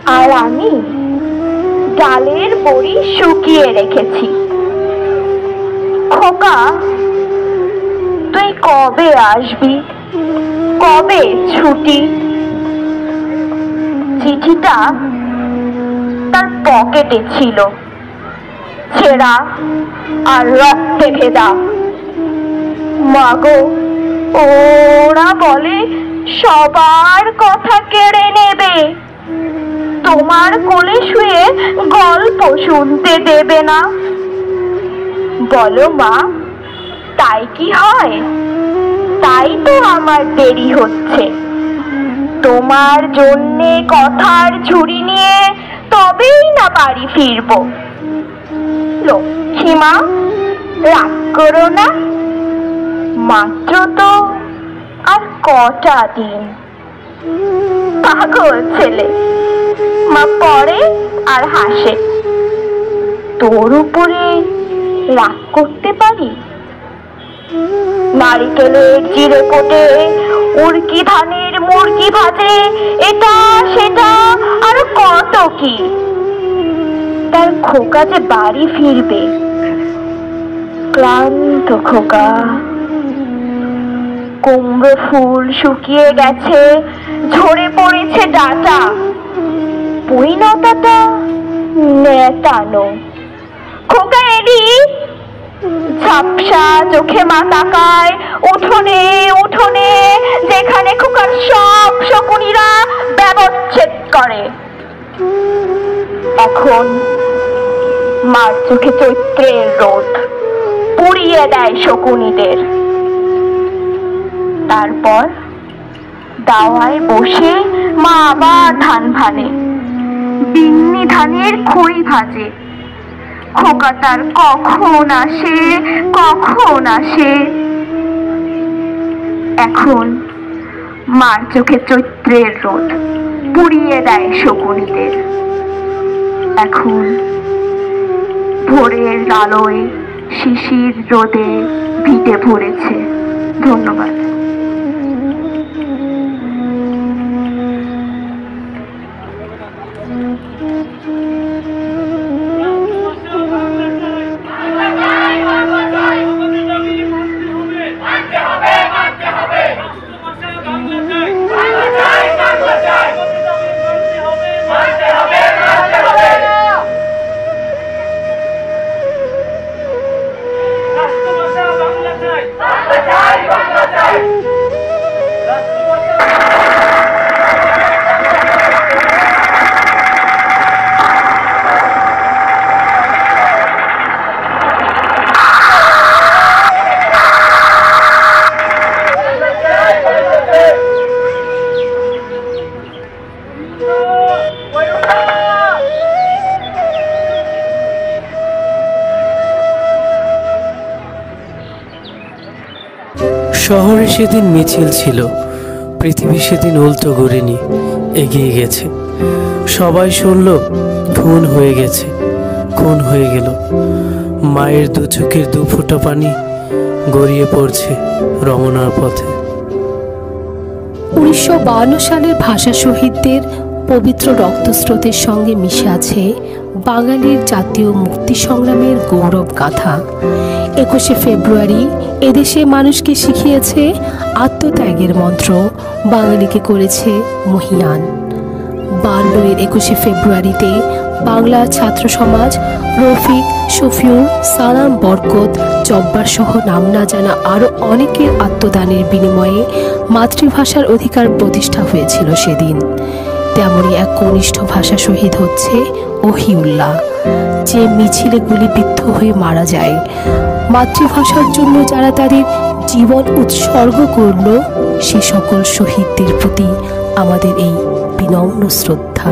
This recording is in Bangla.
আর আমি ডালের বড়ি শুকিয়ে রেখেছি। খোকা, তুই কবে আসবি? কবে ছুটি? চিঠিটা তার পকেটে ছিল, ছেঁড়া আর রক্তে ভেদা। মাগো, ওরা বলে সবার কথা কেড়ে নেবে, তোমার কোলে শুয়ে গল্প শুনতে দেবে না। বলো মা, তাই কি হয়? তাই তো আমার দেরি হচ্ছে। তোমার জন্যে কথার ঝুড়ি নিয়ে তবেই না বাড়ি ফিরব। লক্ষ্মীমা, রাগ করো না, মাত্র তো আর কটা দিন। পাগল ছেলে, মা পড়ে আর হাসে। তোর উপরে রাগ করতে পারি? নারিকেলের চিড়ে কোটে, উড়কি ধানের মুরগি ভাজে, এটা সেটা আরো কত কি। তার খোকা যে বাড়ি ফিরবে, ক্লান্ত খোকা। কুমড়ো ফুল শুকিয়ে গেছে, ঝরে পড়েছে ডাটা, পরিণতাটা নেতানো। খোকা এলি? ঝাপসা চোখে মা তাকায় উঠোনে উঠোনে, যেখানে খোকার সব শকুনিরা ব্যবচ্ছেদ করে। এখন মার চোখে চৈত্রের রোদ পুড়িয়ে দেয় শকুনিদের। তারপর দাওয়ায় বসে মা আবার ধান ভানে, বিন্নি ধানের খড়ি ভাজে। খোকা তার কখন আসে কখন আসে। এখন মার চোখে চৈত্রের রোদ পুড়িয়ে দেয় শকুনিদের। এখন ভোরের আলোয় শিশির রোদে ভিটে ভরেছে। ধন্যবাদ। শহরে সেদিন মিছিল ছিল, পৃথিবী সেদিন উল্টো ঘুরেনি, এগিয়ে গেছে। সবাই শুনল খুন হয়ে গেছে, খুন হয়ে গেল। মায়ের দু চোখের দু ফোঁটা পানি গড়িয়ে পড়ছে রমনার পথে। 1952 সালের ভাষা শহীদদের পবিত্র রক্তস্রোতের সঙ্গে মিশে আছে বাঙালির জাতীয় মুক্তি সংগ্রামের গৌরব গাথা। 21শে ফেব্রুয়ারি এদেশে মানুষকে শিখিয়েছে আত্মত্যাগের মন্ত্র, বাঙালিকে করেছে মহীয়ান। 52-এর 21শে ফেব্রুয়ারিতে বাংলা ছাত্র সমাজ, রফিক, শফিউর, সালাম, বরকত, জব্বার সহ নাম না জানা আরও অনেকের আত্মদানের বিনিময়ে মাতৃভাষার অধিকার প্রতিষ্ঠা হয়েছিল সেদিন। তেমনই এক কনিষ্ঠ ভাষা শহীদ হচ্ছে ওহিউল্লাহ, যে মিছিলে গুলিবিদ্ধ হয়ে মারা যায়। মাতৃভাষার জন্য যারা তাদের জীবন উৎসর্গ করল, সে সকল শহীদদের প্রতি আমাদের এই বিনম্র শ্রদ্ধা।